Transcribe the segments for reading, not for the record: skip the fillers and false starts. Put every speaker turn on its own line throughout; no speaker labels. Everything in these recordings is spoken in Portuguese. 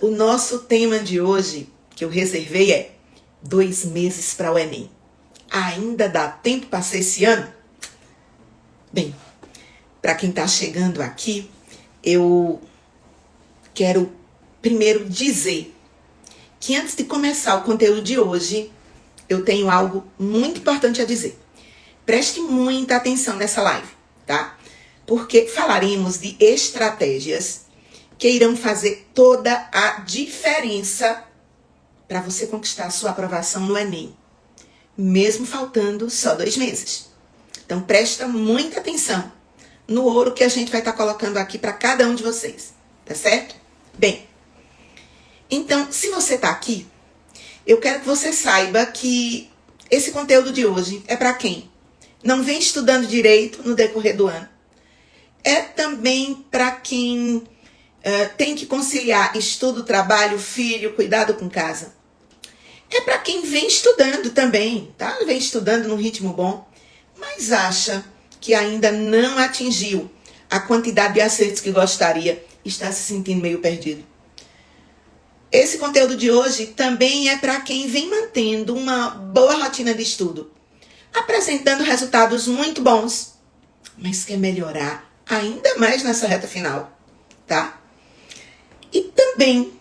O nosso tema de hoje, que eu reservei, é 2 meses para o Enem. Ainda dá tempo para ser esse ano? Bem, para quem está chegando aqui, eu quero primeiro dizer que antes de começar o conteúdo de hoje, eu tenho algo muito importante a dizer. Preste muita atenção nessa live, tá? Porque falaremos de estratégias que irão fazer toda a diferença para você conquistar a sua aprovação no Enem, mesmo faltando só 2 meses. Então presta muita atenção no ouro que a gente vai estar colocando aqui para cada um de vocês, tá certo? Bem, então se você está aqui, eu quero que você saiba que esse conteúdo de hoje é para quem não vem estudando direito no decorrer do ano. É também para quem tem que conciliar estudo, trabalho, filho, cuidado com casa. É para quem vem estudando também, tá? Vem estudando num ritmo bom, mas acha que ainda não atingiu a quantidade de acertos que gostaria e está se sentindo meio perdido. Esse conteúdo de hoje também é para quem vem mantendo uma boa rotina de estudo, apresentando resultados muito bons, mas quer melhorar ainda mais nessa reta final, tá? E também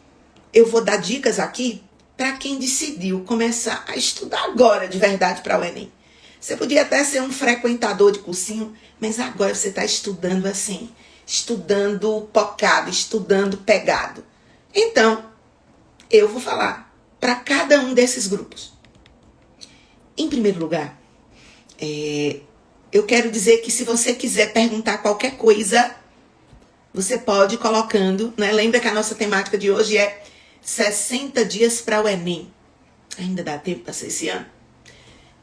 eu vou dar dicas aqui para quem decidiu começar a estudar agora de verdade para o Enem. Você podia até ser um frequentador de cursinho, mas agora você está estudando assim, estudando focado, estudando pegado. Então, eu vou falar para cada um desses grupos. Em primeiro lugar, eu quero dizer que se você quiser perguntar qualquer coisa, você pode ir colocando, né? Lembra que a nossa temática de hoje é 60 dias para o Enem. Ainda dá tempo para ser esse ano?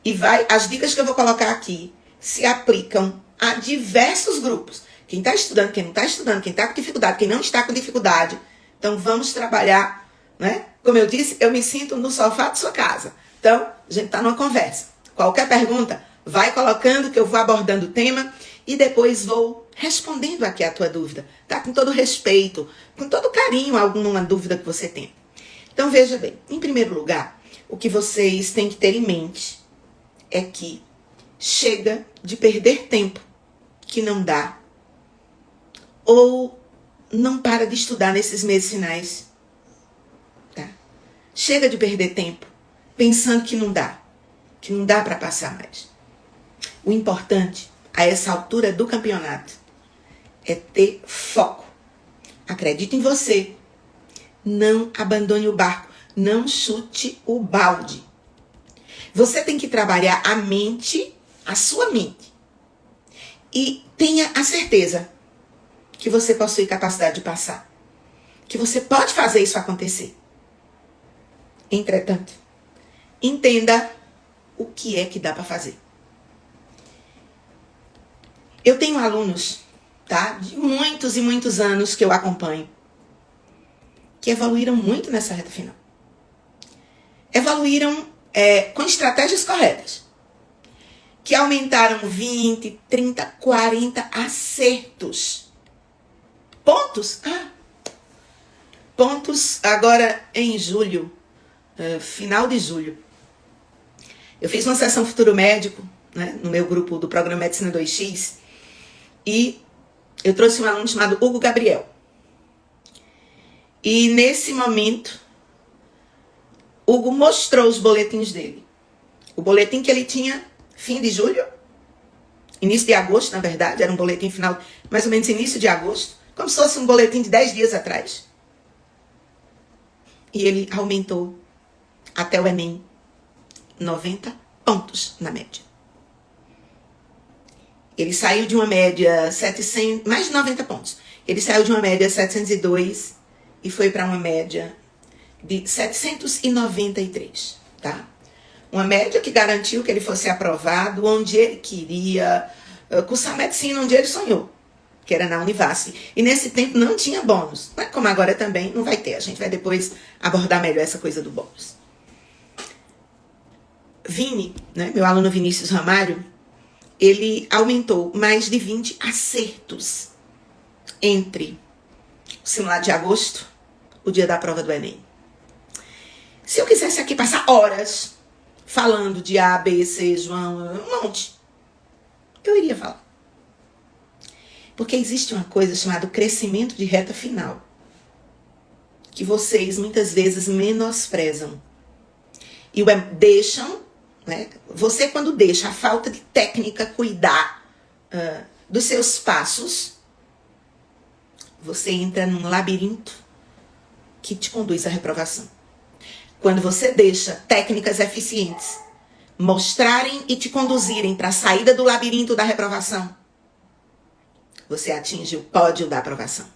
E as dicas que eu vou colocar aqui se aplicam a diversos grupos. Quem está estudando, quem não está estudando, quem está com dificuldade, quem não está com dificuldade. Então vamos trabalhar, né? Como eu disse, eu me sinto no sofá de sua casa. Então, a gente está numa conversa. Qualquer pergunta, vai colocando que eu vou abordando o tema e depois vou respondendo aqui a tua dúvida, tá? Com todo respeito, com todo carinho, alguma dúvida que você tem. Então veja bem, em primeiro lugar, o que vocês têm que ter em mente é que chega de perder tempo que não dá ou não para de estudar nesses meses finais, tá? Chega de perder tempo pensando que não dá para passar mais. O importante a essa altura do campeonato é ter foco. Acredite em você. Não abandone o barco. Não chute o balde. Você tem que trabalhar a mente, a sua mente. E tenha a certeza que você possui capacidade de passar. Que você pode fazer isso acontecer. Entretanto, entenda o que é que dá para fazer. Eu tenho alunos, tá, de muitos e muitos anos que eu acompanho, que evoluíram muito nessa reta final. Evoluíram com estratégias corretas, que aumentaram 20, 30, 40 acertos. Pontos? Pontos agora em julho, final de julho. Eu fiz uma sessão Futuro Médico, né, no meu grupo do programa Medicina 2X, e eu trouxe um aluno chamado Hugo Gabriel. E nesse momento, Hugo mostrou os boletins dele. O boletim que ele tinha fim de julho, início de agosto, na verdade, era um boletim final, mais ou menos início de agosto, como se fosse um boletim de 10 dias atrás. E ele aumentou até o Enem 90 pontos na média. Ele saiu de uma média 700, mais de 90 pontos. Ele saiu de uma média 702 e foi para uma média de 793, tá? Uma média que garantiu que ele fosse aprovado onde ele queria cursar medicina, onde ele sonhou, que era na Univasf. E nesse tempo não tinha bônus, mas como agora também não vai ter. A gente vai depois abordar melhor essa coisa do bônus. Vini, né, meu aluno Vinícius Ramalho, ele aumentou mais de 20 acertos entre o simulado de agosto, o dia da prova do Enem. Se eu quisesse aqui passar horas falando de A, B, C, João, um monte, eu iria falar. Porque existe uma coisa chamada crescimento de reta final, que vocês muitas vezes menosprezam. E deixam, né? Você quando deixa a falta de técnica cuidar dos seus passos, você entra num labirinto que te conduz à reprovação. Quando você deixa técnicas eficientes mostrarem e te conduzirem para a saída do labirinto da reprovação, você atinge o pódio da aprovação,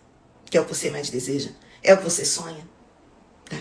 que é o que você mais deseja, é o que você sonha, tá?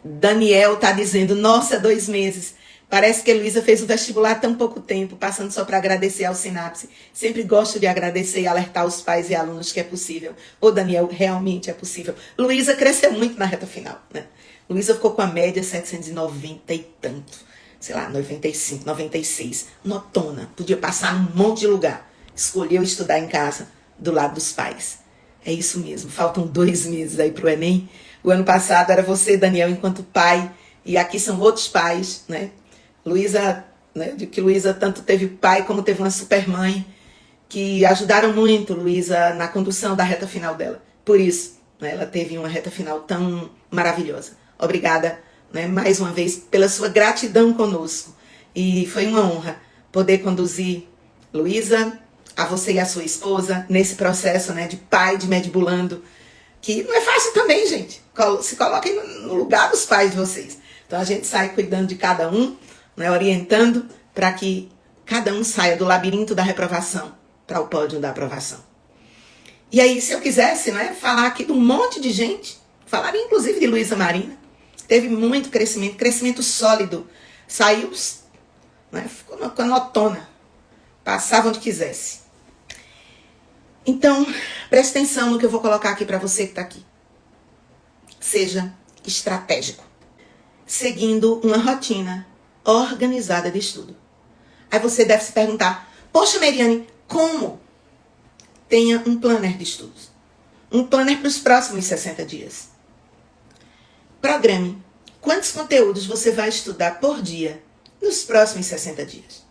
Daniel tá dizendo, nossa, 2 meses. Parece que a Luísa fez o vestibular há tão pouco tempo, passando só para agradecer ao Sinapse. Sempre gosto de agradecer e alertar os pais e alunos que é possível. Ô, Daniel, realmente é possível. Luísa cresceu muito na reta final, né? Luísa ficou com a média 790 e tanto. Sei lá, 95, 96. Notona. Podia passar num monte de lugar. Escolheu estudar em casa, do lado dos pais. É isso mesmo. Faltam 2 meses aí pro Enem. O ano passado era você, Daniel, enquanto pai. E aqui são outros pais, né? Luísa, né? De que Luísa tanto teve pai como teve uma super mãe. Que ajudaram muito Luísa na condução da reta final dela. Por isso, né, ela teve uma reta final tão maravilhosa. Obrigada, né, mais uma vez, pela sua gratidão conosco. E foi uma honra poder conduzir Luísa, a você e a sua esposa, nesse processo, né, de pai de Medbulando, que não é fácil também, gente. Se coloquem no lugar dos pais de vocês. Então a gente sai cuidando de cada um, né, orientando para que cada um saia do labirinto da reprovação para o pódio da aprovação. E aí, se eu quisesse, né, falar aqui de um monte de gente, falaria inclusive de Luísa Marina, teve muito crescimento sólido, saiu, né, ficou com a notona, passava onde quisesse. Então, preste atenção no que eu vou colocar aqui para você que está aqui. Seja estratégico, seguindo uma rotina organizada de estudo. Aí você deve se perguntar, poxa, Meriane, como? Tenha um planner de estudos. Um planner para os próximos 60 dias. Programe quantos conteúdos você vai estudar por dia nos próximos 60 dias.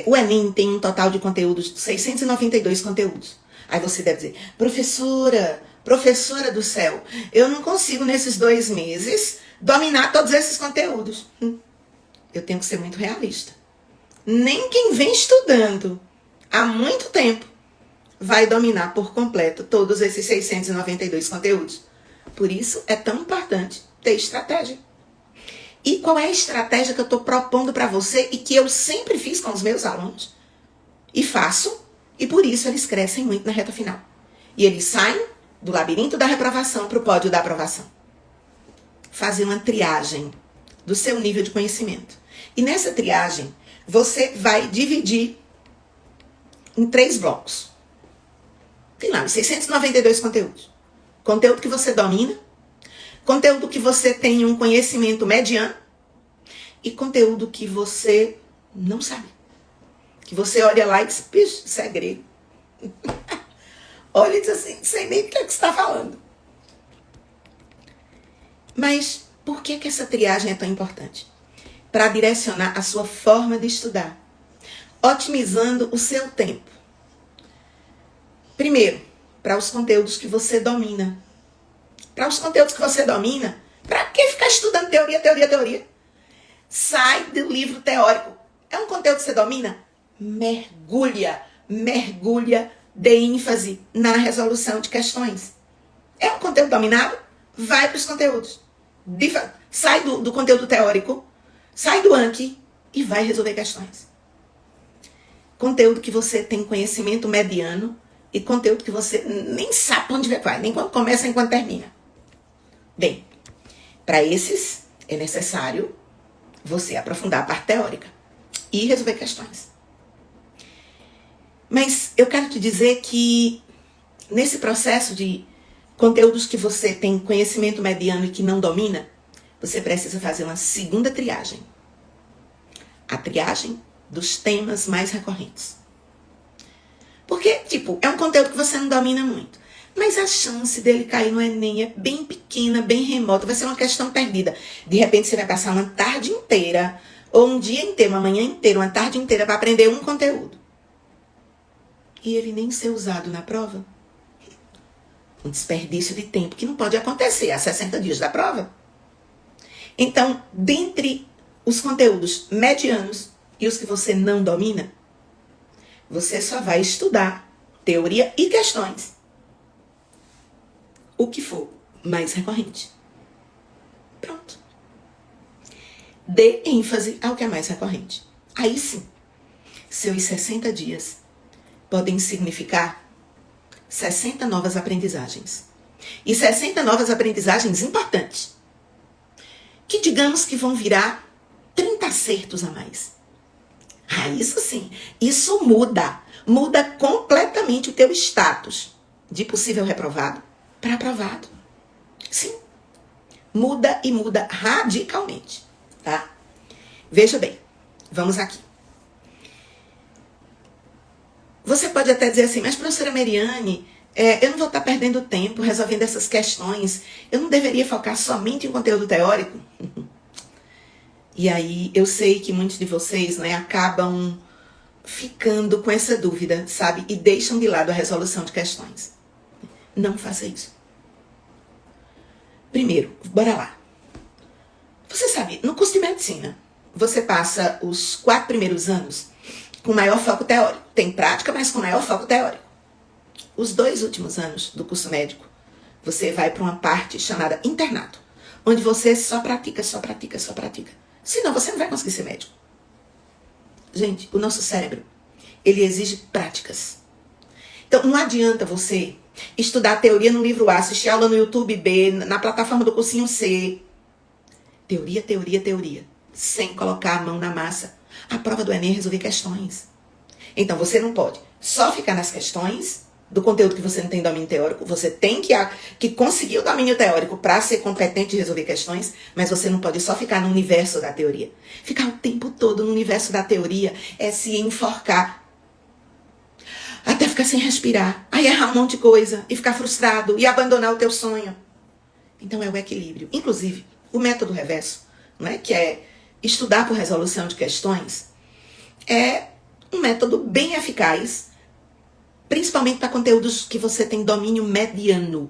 O Enem tem um total de conteúdos, 692 conteúdos. Aí você deve dizer, professora do céu, eu não consigo nesses 2 meses dominar todos esses conteúdos. Eu tenho que ser muito realista. Nem quem vem estudando há muito tempo vai dominar por completo todos esses 692 conteúdos. Por isso é tão importante ter estratégia. E qual é a estratégia que eu estou propondo para você e que eu sempre fiz com os meus alunos? E faço, e por isso eles crescem muito na reta final. E eles saem do labirinto da reprovação para o pódio da aprovação. Fazer uma triagem do seu nível de conhecimento. E nessa triagem, você vai dividir em 3 blocos. Tem lá os 692 conteúdos. Conteúdo que você domina, conteúdo que você tem um conhecimento mediano e conteúdo que você não sabe. Que você olha lá e diz, bicho, isso é grego. Olha e diz assim, não sei nem o que é que você está falando. Mas por que essa triagem é tão importante? Para direcionar a sua forma de estudar, otimizando o seu tempo. Primeiro, para os conteúdos que você domina. Para os conteúdos que você domina, para que ficar estudando teoria? Sai do livro teórico. É um conteúdo que você domina? Mergulha, dê ênfase na resolução de questões. É um conteúdo dominado? Vai para os conteúdos. Sai do conteúdo teórico, sai do Anki e vai resolver questões. Conteúdo que você tem conhecimento mediano e conteúdo que você nem sabe onde vai, nem quando começa, nem quando termina. Bem, para esses é necessário você aprofundar a parte teórica e resolver questões. Mas eu quero te dizer que nesse processo de conteúdos que você tem conhecimento mediano e que não domina, você precisa fazer uma segunda triagem. A triagem dos temas mais recorrentes. Porque, tipo, é um conteúdo que você não domina muito. Mas a chance dele cair no Enem é bem pequena, bem remota. Vai ser uma questão perdida. De repente você vai passar uma tarde inteira, ou um dia inteiro, uma manhã inteira, uma tarde inteira para aprender um conteúdo. E ele nem ser usado na prova. Um desperdício de tempo que não pode acontecer a 60 dias da prova. Então, dentre os conteúdos medianos e os que você não domina, você só vai estudar teoria e questões. O que for mais recorrente. Pronto. Dê ênfase ao que é mais recorrente. Aí sim, seus 60 dias podem significar 60 novas aprendizagens. E 60 novas aprendizagens importantes. Que digamos que vão virar 30 acertos a mais. Ah, isso sim. Isso muda. Muda completamente o teu status de possível reprovado para aprovado. Sim. Muda e muda radicalmente. Tá? Veja bem. Vamos aqui. Você pode até dizer assim, mas professora Meriane, eu não vou estar perdendo tempo resolvendo essas questões. Eu não deveria focar somente em conteúdo teórico? E aí, eu sei que muitos de vocês, né, acabam ficando com essa dúvida, sabe? E deixam de lado a resolução de questões. Não faça isso. Primeiro, bora lá. Você sabe, no curso de medicina, você passa os 4 primeiros anos com maior foco teórico. Tem prática, mas com maior foco teórico. Os 2 últimos anos do curso médico, você vai para uma parte chamada internato, onde você só pratica, só pratica, só pratica. Senão você não vai conseguir ser médico. Gente, o nosso cérebro, ele exige práticas. Então, não adianta você estudar teoria no livro A, assistir aula no YouTube B, na plataforma do cursinho C. Teoria, teoria, teoria. Sem colocar a mão na massa. A prova do Enem é resolver questões. Então, você não pode só ficar nas questões do conteúdo que você não tem domínio teórico. Você tem que conseguir o domínio teórico para ser competente em resolver questões, mas você não pode só ficar no universo da teoria. Ficar o tempo todo no universo da teoria é se enforcar. Até ficar sem respirar. Aí errar um monte de coisa e ficar frustrado e abandonar o teu sonho. Então é o equilíbrio. Inclusive, o método reverso, não é? Que é estudar por resolução de questões, é um método bem eficaz, principalmente para conteúdos que você tem domínio mediano.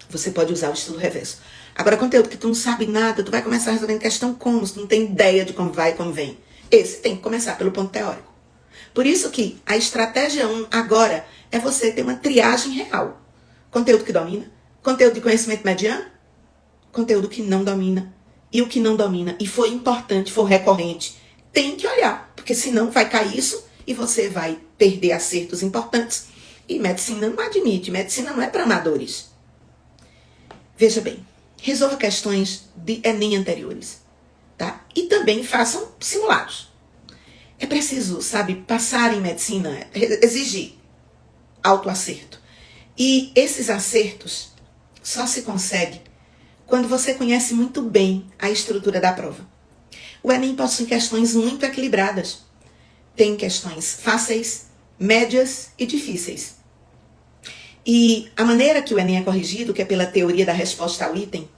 Você pode usar o estudo reverso. Agora, conteúdo que tu não sabe nada, tu vai começar resolvendo questão como, tu não tem ideia de como vai e como vem. Esse tem que começar pelo ponto teórico. Por isso que a estratégia 1 agora é você ter uma triagem real. Conteúdo que domina, conteúdo de conhecimento mediano, conteúdo que não domina. E o que não domina e for importante, for recorrente, tem que olhar. Porque senão vai cair isso e você vai perder acertos importantes. E medicina não admite, medicina não é para amadores. Veja bem, resolva questões de Enem anteriores, tá? E também façam simulados. É preciso, sabe, passar em medicina, exigir autoacerto. E esses acertos só se consegue quando você conhece muito bem a estrutura da prova. O Enem possui questões muito equilibradas. Tem questões fáceis, médias e difíceis. E a maneira que o Enem é corrigido, que é pela teoria da resposta ao item,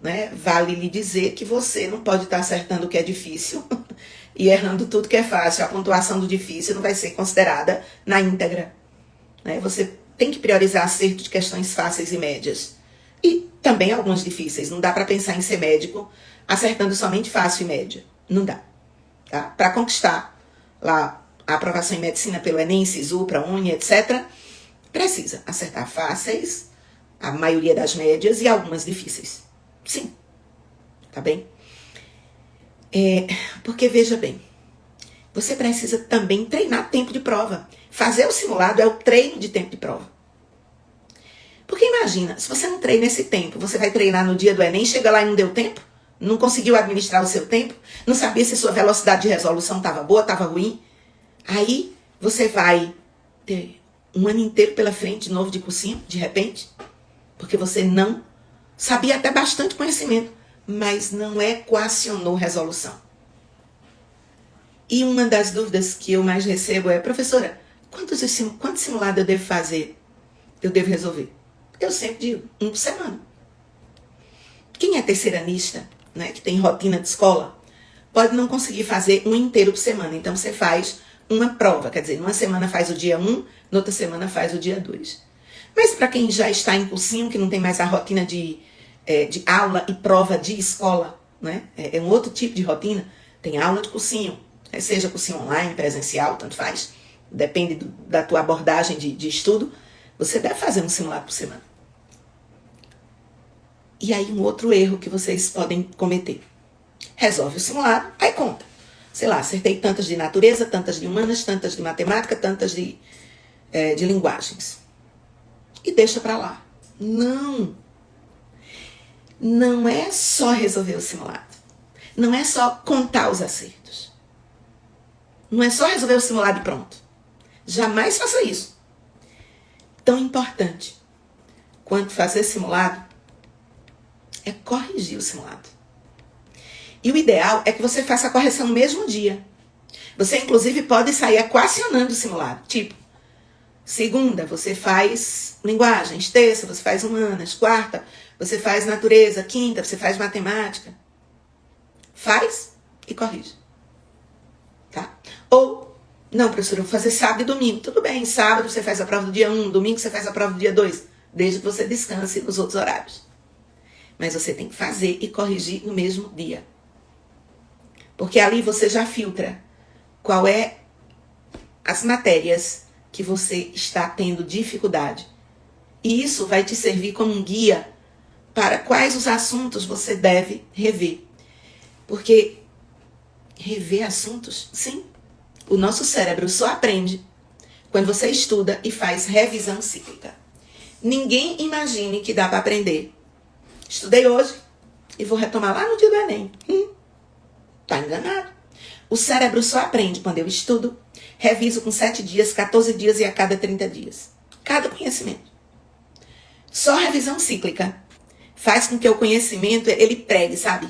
né, vale lhe dizer que você não pode estar acertando o que é difícil e errando tudo que é fácil. A pontuação do difícil não vai ser considerada na íntegra. Né? Você tem que priorizar acerto de questões fáceis e médias. E também algumas difíceis. Não dá para pensar em ser médico acertando somente fácil e média. Não dá. Tá? Para conquistar lá a aprovação em medicina pelo Enem, SISU, ProUni, etc., precisa acertar fáceis, a maioria das médias e algumas difíceis. Sim. Tá bem? Porque, veja bem, você precisa também treinar tempo de prova. Fazer o simulado é o treino de tempo de prova. Porque imagina, se você não treina esse tempo, você vai treinar no dia do Enem, chega lá e não deu tempo, não conseguiu administrar o seu tempo, não sabia se sua velocidade de resolução estava boa, estava ruim. Aí você vai ter um ano inteiro pela frente de novo de cursinho, de repente, porque você não sabia até bastante conhecimento, mas não equacionou resolução. E uma das dúvidas que eu mais recebo é, professora, Quantos simulados eu devo fazer? Eu devo resolver? Eu sempre digo, 1 por semana. Quem é terceiranista, né, que tem rotina de escola, pode não conseguir fazer um inteiro por semana. Então você faz uma prova, quer dizer, numa semana faz o dia 1, na outra semana faz o dia 2. Mas para quem já está em cursinho, que não tem mais a rotina de aula e prova de escola, né, é um outro tipo de rotina, tem aula de cursinho, seja cursinho online, presencial, tanto faz, depende da tua abordagem de estudo, você deve fazer um simulado por semana. E aí um outro erro que vocês podem cometer. Resolve o simulado, aí conta. Sei lá, acertei tantas de natureza, tantas de humanas, tantas de matemática, tantas de linguagens. E deixa pra lá. Não. Não é só resolver o simulado. Não é só contar os acertos. Não é só resolver o simulado e pronto. Jamais faça isso. Tão importante quanto fazer simulado é corrigir o simulado. E o ideal é que você faça a correção no mesmo dia. Você, inclusive, pode sair equacionando o simulado. Tipo, segunda, você faz linguagens. Terça, você faz humanas. Quarta, você faz natureza. Quinta, você faz matemática. Faz e corrige. Tá? Ou, não, professora, eu vou fazer sábado e domingo. Tudo bem, sábado você faz a prova do dia 1, domingo você faz a prova do dia 2. Desde que você descanse nos outros horários. Mas você tem que fazer e corrigir no mesmo dia. Porque ali você já filtra qual é as matérias que você está tendo dificuldade. E isso vai te servir como um guia para quais os assuntos você deve rever. Porque rever assuntos, sim, o nosso cérebro só aprende quando você estuda e faz revisão cíclica. Ninguém imagine que dá para aprender. Estudei hoje e vou retomar lá no dia do Enem. Tá enganado. O cérebro só aprende quando eu estudo, reviso com 7 dias, 14 dias e a cada 30 dias. Cada conhecimento. Só revisão cíclica faz com que o conhecimento, ele pregue, sabe?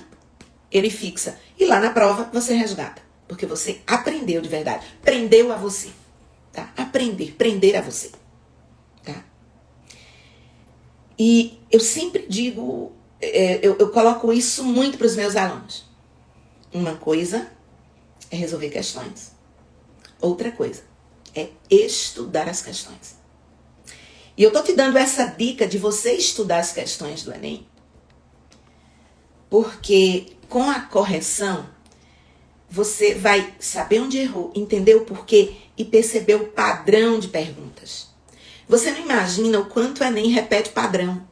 Ele fixa. E lá na prova você resgata. Porque você aprendeu de verdade. Prendeu a você. Tá? Aprender, prender a você. Tá? E eu sempre digo, eu coloco isso muito para os meus alunos. Uma coisa é resolver questões. Outra coisa é estudar as questões. E eu tô te dando essa dica de você estudar as questões do Enem, porque com a correção, você vai saber onde errou, entender o porquê e perceber o padrão de perguntas. Você não imagina o quanto o Enem repete padrão.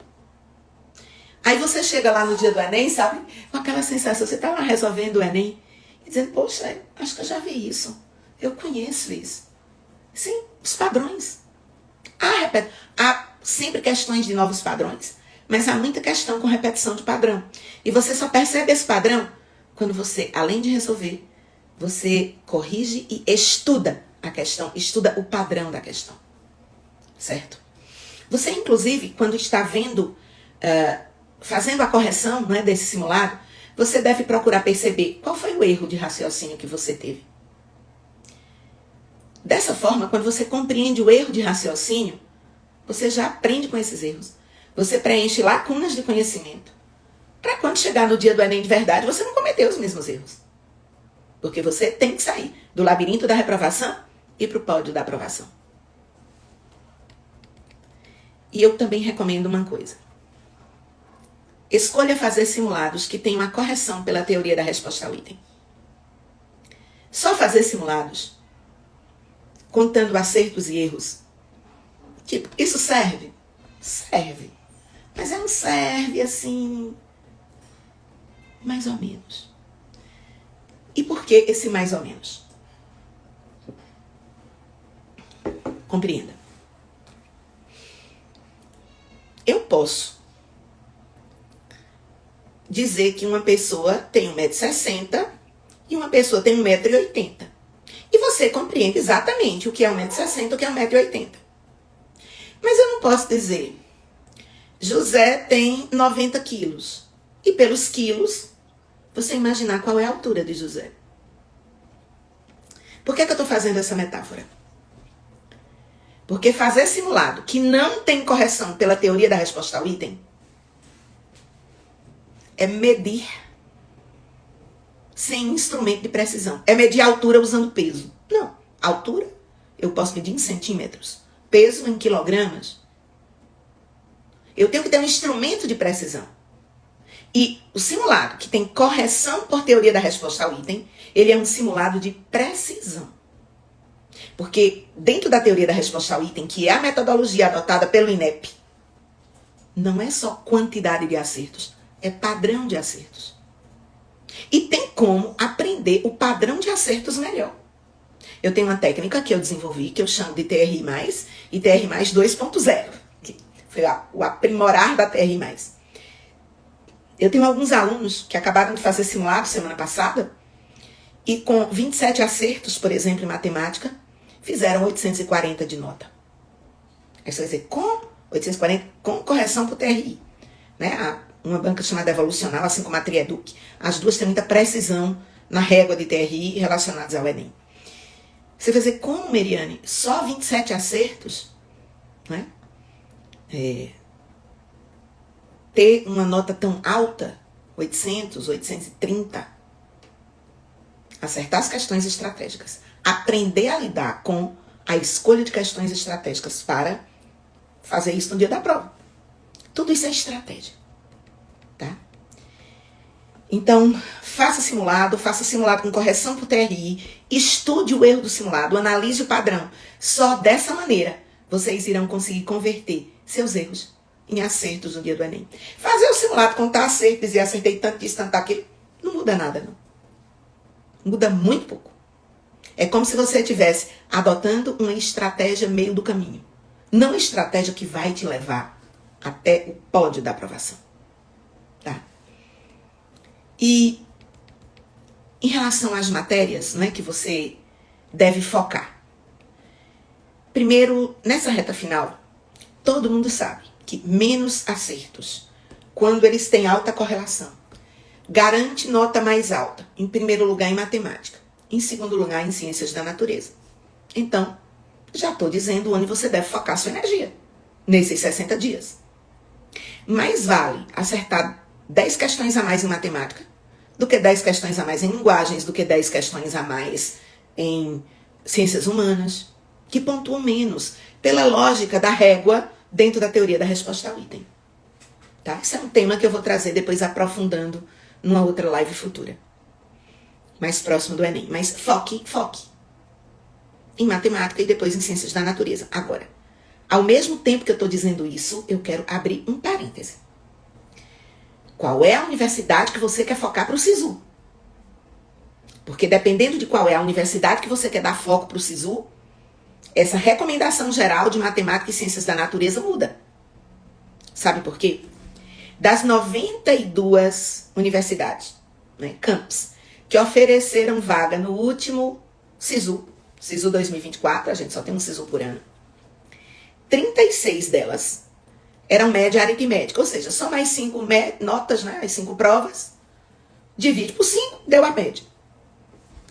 Aí você chega lá no dia do Enem, sabe? Com aquela sensação, você tá lá resolvendo o Enem e dizendo, poxa, acho que eu já vi isso. Eu conheço isso. Sim, os padrões. Há sempre questões de novos padrões, mas há muita questão com repetição de padrão. E você só percebe esse padrão quando você, além de resolver, você corrige e estuda a questão, estuda o padrão da questão. Certo? Você, inclusive, quando está vendo, fazendo a correção, né, desse simulado, você deve procurar perceber qual foi o erro de raciocínio que você teve. Dessa forma, quando você compreende o erro de raciocínio, você já aprende com esses erros. Você preenche lacunas de conhecimento. Para quando chegar no dia do Enem de verdade, você não cometeu os mesmos erros. Porque você tem que sair do labirinto da reprovação e para o pódio da aprovação. E eu também recomendo uma coisa. Escolha fazer simulados que tenham a correção pela teoria da resposta ao item. Só fazer simulados contando acertos e erros. Tipo, isso serve? Serve. Mas não serve assim, mais ou menos. E por que esse mais ou menos? Compreenda. Eu posso dizer que uma pessoa tem 1,60 m e uma pessoa tem 1,80 m. E você compreende exatamente o que é 1,60 m e o que é 1,80 m. Mas eu não posso dizer, José tem 90 quilos. E pelos quilos, você imaginar qual é a altura de José. Por que eu estou fazendo essa metáfora? Porque fazer simulado que não tem correção pela teoria da resposta ao item é medir sem instrumento de precisão. É medir a altura usando peso. Não. Altura eu posso medir em centímetros. Peso em quilogramas. Eu tenho que ter um instrumento de precisão. E o simulado que tem correção por teoria da resposta ao item, ele é um simulado de precisão. Porque dentro da teoria da resposta ao item, que é a metodologia adotada pelo INEP, não é só quantidade de acertos, é padrão de acertos. E tem como aprender o padrão de acertos melhor. Eu tenho uma técnica que eu desenvolvi, que eu chamo de TRI+, e TRI+, 2.0, que foi o aprimorar da TRI+. Eu tenho alguns alunos que acabaram de fazer simulado semana passada, e com 27 acertos, por exemplo, em matemática, fizeram 840 de nota. Aí você vai dizer, com 840, com correção para o TRI. Né? Uma banca chamada Evolucional, assim como a Trieduc, as duas têm muita precisão na régua de TRI relacionadas ao Enem. Você vai dizer, como, Meriane? Só 27 acertos? Né? Ter uma nota tão alta, 800, 830, acertar as questões estratégicas, aprender a lidar com a escolha de questões estratégicas para fazer isso no dia da prova. Tudo isso é estratégia, tá? Então, faça simulado com correção por TRI, estude o erro do simulado, analise o padrão. Só dessa maneira vocês irão conseguir converter seus erros em acertos no dia do Enem. Fazer o simulado, contar acertos e acertei tanto disso, tanto daquilo, não muda nada, não. Muda muito pouco. É como se você estivesse adotando uma estratégia meio do caminho. Não estratégia que vai te levar até o pódio da aprovação. Tá? E em relação às matérias, né, que você deve focar. Primeiro, nessa reta final, todo mundo sabe que menos acertos, quando eles têm alta correlação, garante nota mais alta, em primeiro lugar em matemática, em segundo lugar em ciências da natureza. Então, já estou dizendo onde você deve focar sua energia, nesses 60 dias. Mais vale acertar 10 questões a mais em matemática, do que 10 questões a mais em linguagens, do que 10 questões a mais em ciências humanas, que pontuam menos, pela lógica da régua dentro da teoria da resposta ao item. Tá? Esse é um tema que eu vou trazer depois aprofundando numa outra live futura. Mais próximo do Enem. Mas foque em matemática e depois em ciências da natureza. Agora, ao mesmo tempo que eu estou dizendo isso, eu quero abrir um parêntese. Qual é a universidade que você quer focar para o SISU? Porque dependendo de qual é a universidade que você quer dar foco para o SISU, essa recomendação geral de matemática e ciências da natureza muda. Sabe por quê? Das 92 universidades, né, campus, que ofereceram vaga no último SISU 2024, a gente só tem um SISU por ano, 36 delas eram média aritmética, ou seja, só mais 5 notas, né, as 5 provas, divide por 5, deu a média.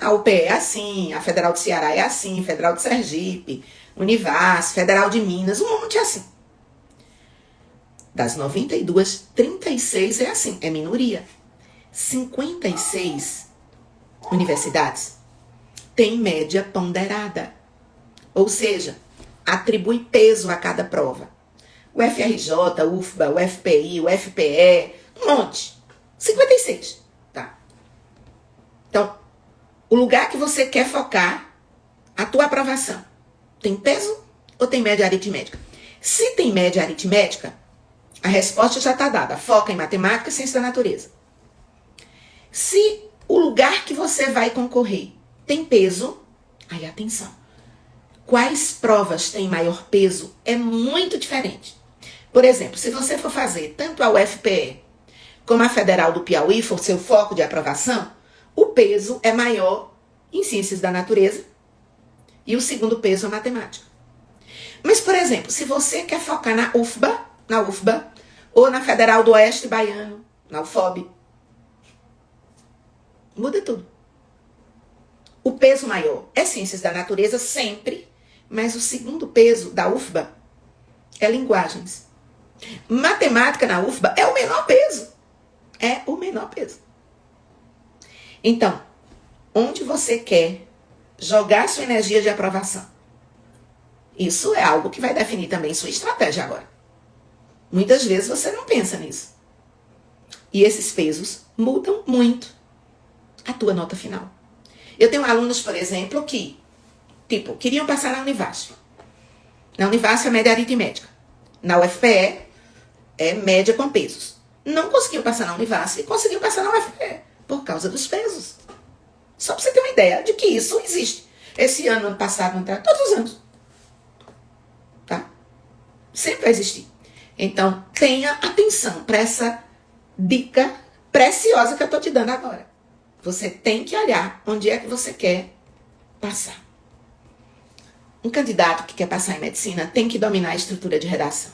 A UPE é assim, a Federal do Ceará é assim, Federal de Sergipe, Univas, Federal de Minas, um monte é assim. Das 92, 36 é assim, é minoria. 56 universidades têm média ponderada. Ou seja, atribui peso a cada prova. O FRJ, o UFBA, o FPI, o FPE, um monte. 56, tá? Então, o lugar que você quer focar a tua aprovação, tem peso ou tem média aritmética? Se tem média aritmética, a resposta já está dada. Foca em matemática e ciência da natureza. Se o lugar que você vai concorrer tem peso, aí atenção. Quais provas têm maior peso é muito diferente. Por exemplo, se você for fazer tanto a UFPE como a Federal do Piauí, for seu foco de aprovação, o peso é maior em ciências da natureza e o segundo peso é matemática. Mas, por exemplo, se você quer focar na UFBA, ou na Federal do Oeste Baiano, na UFOB, muda tudo. O peso maior é ciências da natureza sempre, Mas o segundo peso da UFBA é linguagens. Matemática na UFBA é o menor peso. É o menor peso. Então, onde você quer jogar sua energia de aprovação? Isso é algo que vai definir também sua estratégia agora. Muitas vezes você não pensa nisso. E esses pesos mudam muito a tua nota final. Eu tenho alunos, por exemplo, que, queriam passar na Univasf. Na Univasf é média aritmética. Na UFPE é média com pesos. Não conseguiu passar na Univasf e conseguiu passar na UFPE por causa dos pesos. Só para você ter uma ideia de que isso existe. Esse ano passado, todos os anos. Tá? Sempre vai existir. Então, tenha atenção para essa dica preciosa que eu estou te dando agora. Você tem que olhar onde é que você quer passar. Um candidato que quer passar em medicina tem que dominar a estrutura de redação.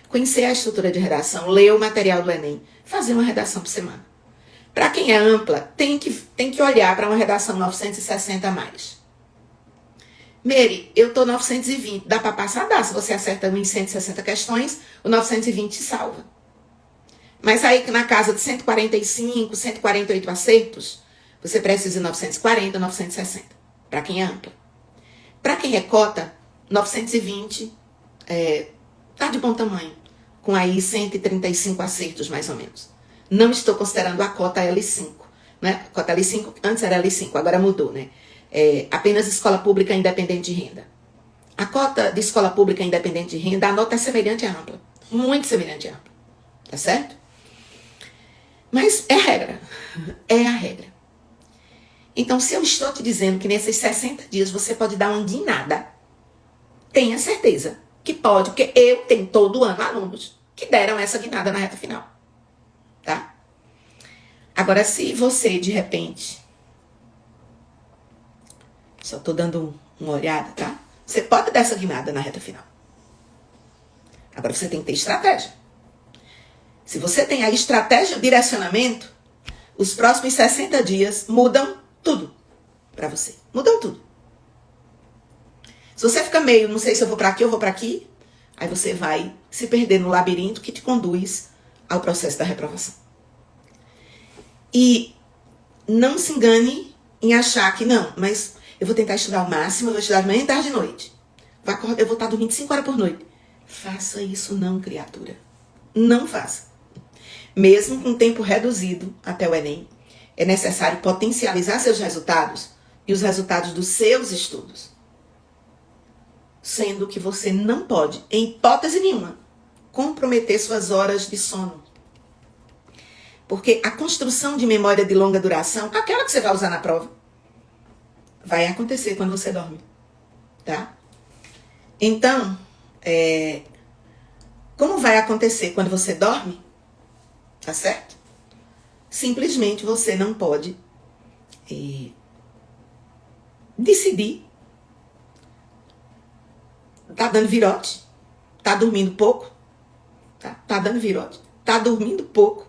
Conhecer a estrutura de redação, ler o material do Enem, fazer uma redação por semana. Para quem é ampla, tem que olhar para uma redação 960 a mais. Mary, eu tô 920, dá para passar? Dá. Se você acerta em 160 questões, o 920 se salva. Mas aí na casa de 145, 148 acertos, você precisa de 940, 960. Para quem é ampla. Para quem é cota, 920 tá de bom tamanho. Com aí 135 acertos, mais ou menos. Não estou considerando a cota L5. Né? A cota L5, antes era L5, agora mudou, né? Apenas escola pública independente de renda. A cota de escola pública independente de renda, a nota é semelhante à ampla. Muito semelhante à ampla. Tá certo? Mas é a regra. É a regra. Então, se eu estou te dizendo que nesses 60 dias você pode dar uma guinada, tenha certeza que pode, porque eu tenho todo ano alunos que deram essa guinada na reta final. Tá? Agora, se você, de repente, só estou dando uma olhada, tá? Você pode dar essa guinada na reta final. Agora, você tem que ter estratégia. Se você tem a estratégia e o direcionamento, os próximos 60 dias mudam tudo para você. Mudam tudo. Se você fica meio, não sei se eu vou para aqui ou vou para aqui, aí você vai se perder no labirinto que te conduz ao processo da reprovação. E não se engane em achar que não, mas eu vou tentar estudar o máximo, eu vou estudar de manhã, tarde e noite. Eu vou estar dormindo 5 horas por noite. Faça isso não, criatura. Não faça. Mesmo com tempo reduzido até o Enem, é necessário potencializar seus resultados e os resultados dos seus estudos. Sendo que você não pode, em hipótese nenhuma, comprometer suas horas de sono. Porque a construção de memória de longa duração, aquela que você vai usar na prova, vai acontecer quando você dorme. Tá? Então, como vai acontecer quando você dorme? Tá certo? Simplesmente você não pode decidir. Tá dando virote? Tá dormindo pouco? Tá dando virote? Tá dormindo pouco?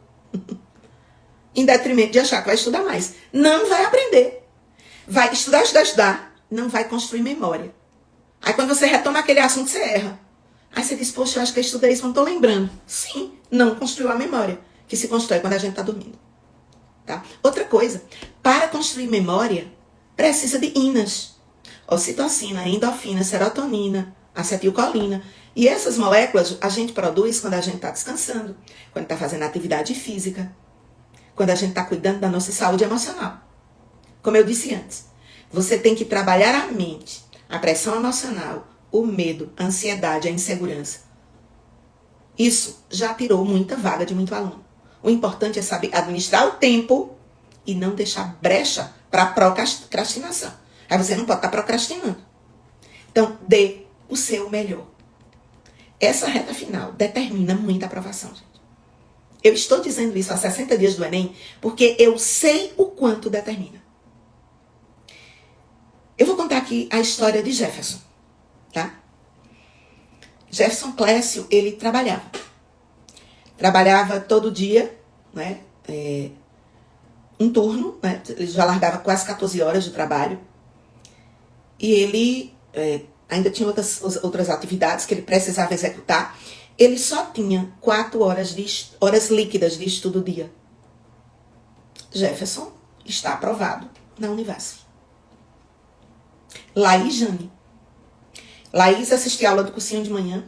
Em detrimento de achar que vai estudar mais. Não vai aprender. Vai estudar. Não vai construir memória. Aí quando você retoma aquele assunto, você erra. Aí você diz, poxa, eu acho que eu estudei isso, não tô lembrando. Sim, não construiu a memória. Que se constrói quando a gente tá dormindo. Tá? Outra coisa, para construir memória, precisa de ínas. Ocitocina, endorfina, serotonina, acetilcolina. E essas moléculas a gente produz quando a gente está descansando, quando está fazendo atividade física, quando a gente está cuidando da nossa saúde emocional. Como eu disse antes, você tem que trabalhar a mente, a pressão emocional, o medo, a ansiedade, a insegurança. Isso já tirou muita vaga de muito aluno. O importante é saber administrar o tempo e não deixar brecha para procrastinação. Aí você não pode estar procrastinando. Então, dê o seu melhor. Essa reta final determina muita aprovação, gente. Eu estou dizendo isso há 60 dias do Enem porque eu sei o quanto determina. Eu vou contar aqui a história de Jefferson, tá? Jefferson Clécio, ele trabalhava todo dia, né? Um turno, né? Ele já largava quase 14 horas de trabalho. E ele ainda tinha outras atividades que ele precisava executar. Ele só tinha 4 horas líquidas de estudo dia. Jefferson está aprovado na Univasf. Laís Jane. Laís assistia a aula do cursinho de manhã,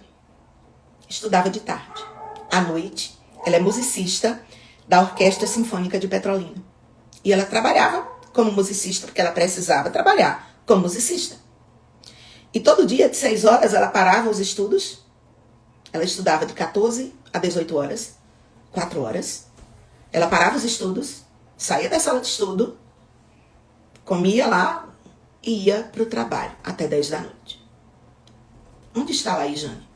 estudava de tarde. À noite, ela é musicista da Orquestra Sinfônica de Petrolina. E ela trabalhava como musicista, porque ela precisava trabalhar como musicista. E todo dia, de 6 horas, ela parava os estudos. Ela estudava de 14 a 18 horas, 4 horas. Ela parava os estudos, saía da sala de estudo, comia lá e ia para o trabalho até 10 da noite. Onde está Laís Jane?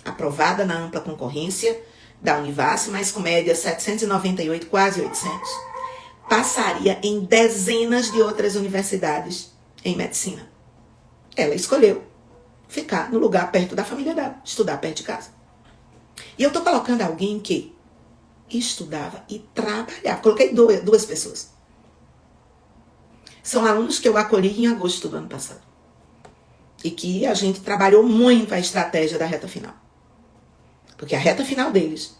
Aprovada na ampla concorrência da Univasf, mas com média 798, quase 800. Passaria em dezenas de outras universidades em medicina. Ela escolheu ficar no lugar perto da família dela, estudar perto de casa. E eu tô colocando alguém que estudava e trabalhava. Coloquei duas pessoas. São alunos que eu acolhi em agosto do ano passado. E que a gente trabalhou muito a estratégia da reta final. Porque a reta final deles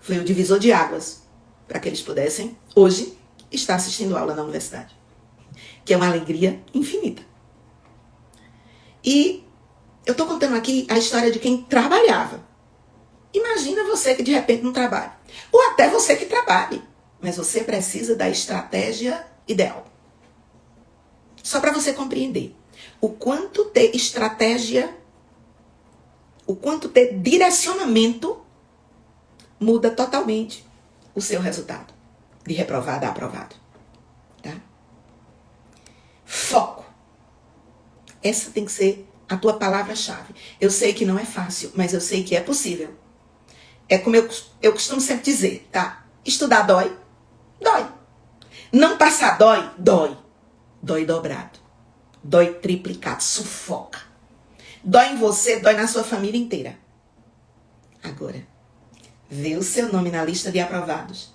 foi o divisor de águas para que eles pudessem, hoje, estar assistindo aula na universidade. Que é uma alegria infinita. E eu tô contando aqui a história de quem trabalhava. Imagina você que de repente não trabalha. Ou até você que trabalhe. Mas você precisa da estratégia ideal. Só para você compreender. O quanto ter estratégia, o quanto ter direcionamento muda totalmente o seu resultado. De reprovado a aprovado. Tá? Foco. Essa tem que ser a tua palavra-chave. Eu sei que não é fácil, mas eu sei que é possível. É como eu costumo sempre dizer, tá? Estudar dói? Dói. Não passar dói? Dói. Dói dobrado. Dói triplicado. Sufoca. Dói em você, dói na sua família inteira. Agora, ver o seu nome na lista de aprovados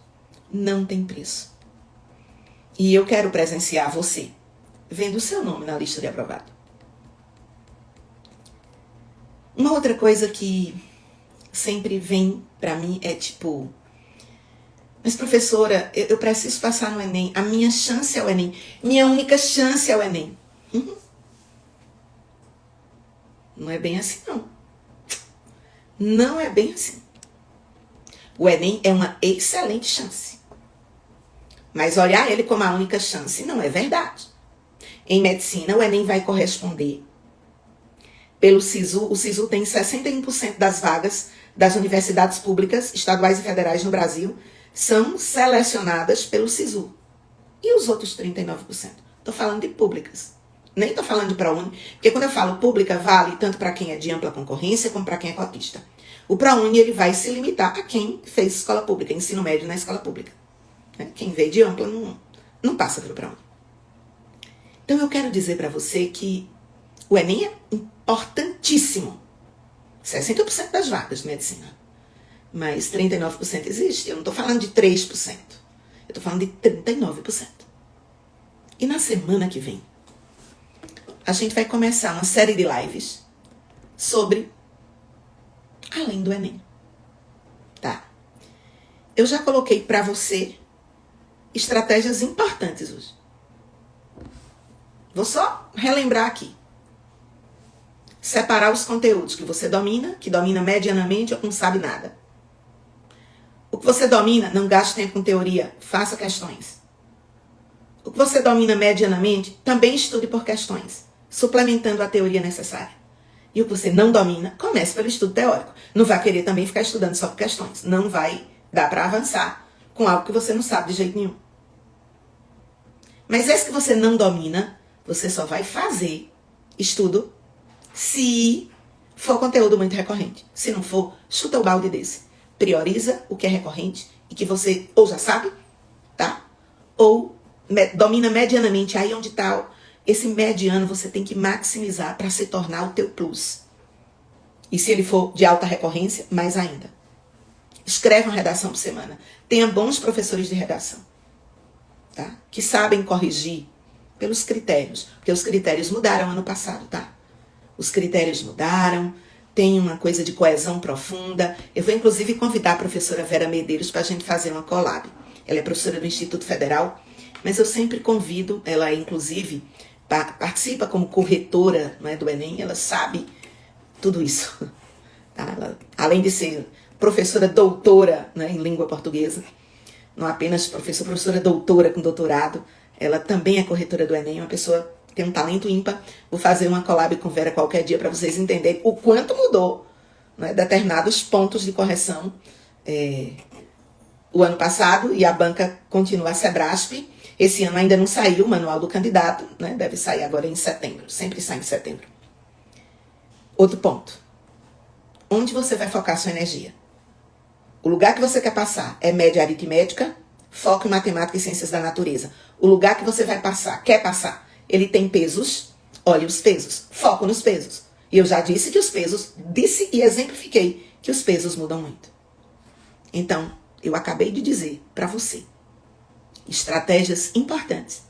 não tem preço. E eu quero presenciar você vendo o seu nome na lista de aprovado. Uma outra coisa que sempre vem pra mim é tipo, mas professora, eu preciso passar no Enem, a minha chance é o Enem, minha única chance é o Enem. Não é bem assim, não. Não é bem assim. O Enem é uma excelente chance. Mas olhar ele como a única chance não é verdade. Em medicina, o Enem vai corresponder pelo SISU. O SISU tem 61% das vagas das universidades públicas, estaduais e federais no Brasil, são selecionadas pelo SISU. E os outros 39%? Estou falando de públicas. Nem estou falando de ProUni, porque quando eu falo pública, vale tanto para quem é de ampla concorrência, como para quem é cotista. O ProUni, ele vai se limitar a quem fez escola pública, ensino médio na escola pública. Quem veio de ampla não passa pelo ProUni. Então eu quero dizer para você que o Enem é importantíssimo. 60% das vagas de medicina. Mas 39% existe. Eu não estou falando de 3%. Eu estou falando de 39%. E na semana que vem, a gente vai começar uma série de lives sobre além do Enem. Tá? Eu já coloquei para você estratégias importantes hoje. Vou só relembrar aqui. Separar os conteúdos que você domina, que domina medianamente ou que não sabe nada. O que você domina, não gaste tempo com teoria, faça questões. O que você domina medianamente, também estude por questões, suplementando a teoria necessária. E o que você não domina, comece pelo estudo teórico. Não vai querer também ficar estudando só por questões. Não vai dar para avançar com algo que você não sabe de jeito nenhum. Mas esse que você não domina, você só vai fazer estudo se for conteúdo muito recorrente. Se não for, chuta o balde desse. Prioriza o que é recorrente e que você ou já sabe, tá? Ou domina medianamente. Aí onde tá esse mediano, você tem que maximizar para se tornar o teu plus. E se ele for de alta recorrência, mais ainda. Escreve uma redação por semana. Tenha bons professores de redação, tá? Que sabem corrigir pelos critérios. Porque os critérios mudaram ano passado, tá? os critérios mudaram, tem uma coisa de coesão profunda. Eu vou, inclusive, convidar a professora Vera Medeiros para a gente fazer uma collab. Ela é professora do Instituto Federal, mas eu sempre convido, ela, inclusive, participa como corretora, não é, do Enem, ela sabe tudo isso. Tá? Ela, além de ser professora doutora, né, em língua portuguesa, não apenas professora doutora com doutorado, ela também é corretora do Enem, uma pessoa que tem um talento ímpar. Vou fazer uma collab com Vera qualquer dia para vocês entenderem o quanto mudou, né, determinados pontos de correção o ano passado, e a banca continua a Sebrasp. Esse ano ainda não saiu o manual do candidato, né, deve sair agora em setembro, sempre sai em setembro. Outro ponto, onde você vai focar sua energia? O lugar que você quer passar é média aritmética, foco em matemática e ciências da natureza. O lugar que você vai passar, quer passar, ele tem pesos, olhe os pesos, foco nos pesos. E eu já disse que os pesos, disse e exemplifiquei que os pesos mudam muito. Então, eu acabei de dizer para você estratégias importantes.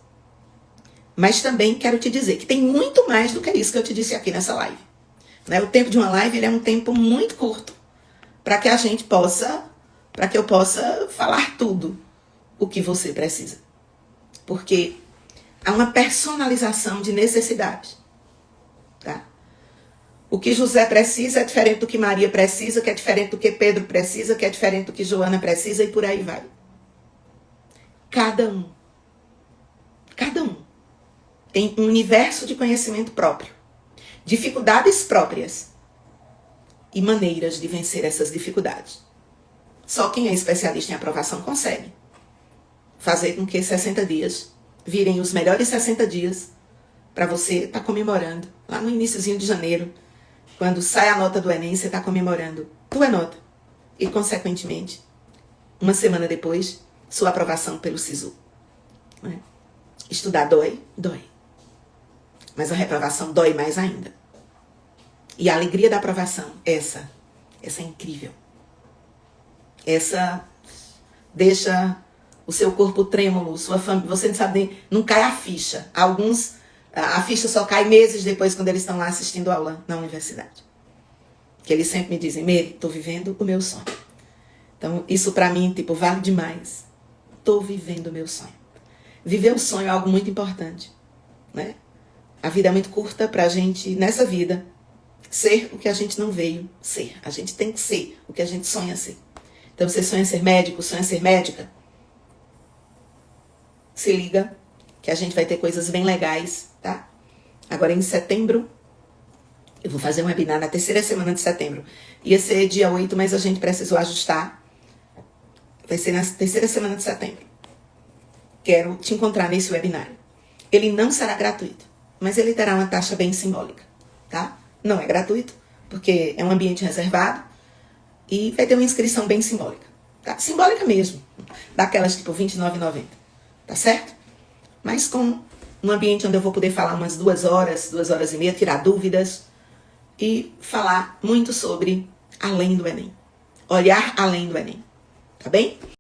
Mas também quero te dizer que tem muito mais do que isso que eu te disse aqui nessa live. Né? O tempo de uma live ele é um tempo muito curto para que eu possa falar tudo o que você precisa. Porque há uma personalização de necessidades. Tá? O que José precisa é diferente do que Maria precisa, que é diferente do que Pedro precisa, que é diferente do que Joana precisa, e por aí vai. Cada um tem um universo de conhecimento próprio, dificuldades próprias e maneiras de vencer essas dificuldades. Só quem é especialista em aprovação consegue fazer com que 60 dias virem os melhores 60 dias para você estar comemorando. Lá no iniciozinho de janeiro, quando sai a nota do Enem, você está comemorando tua nota. E, consequentemente, uma semana depois, sua aprovação pelo SISU. Né? Estudar dói? Dói. Mas a reprovação dói mais ainda. E a alegria da aprovação, essa é incrível. Essa deixa o seu corpo trêmulo, sua família, você não sabe nem, não cai a ficha. Alguns, a ficha só cai meses depois, quando eles estão lá assistindo aula na universidade. Que eles sempre me dizem, Meire, tô vivendo o meu sonho. Então, isso pra mim, vale demais. Tô vivendo o meu sonho. Viver o sonho é algo muito importante, né? A vida é muito curta pra gente, nessa vida, ser o que a gente não veio ser. A gente tem que ser o que a gente sonha ser. Então, você sonha ser médico, sonha ser médica? Se liga que a gente vai ter coisas bem legais, tá? Agora, em setembro, eu vou fazer um webinar na terceira semana de setembro. Ia ser dia 8, mas a gente precisou ajustar. Vai ser na terceira semana de setembro. Quero te encontrar nesse webinário. Ele não será gratuito, mas ele terá uma taxa bem simbólica, tá? Não é gratuito, porque é um ambiente reservado e vai ter uma inscrição bem simbólica, tá? Simbólica mesmo, daquelas tipo R$29,90, tá certo? Mas com um ambiente onde eu vou poder falar umas 2 horas, 2 horas e meia, tirar dúvidas e falar muito sobre além do Enem. Olhar além do Enem, tá bem?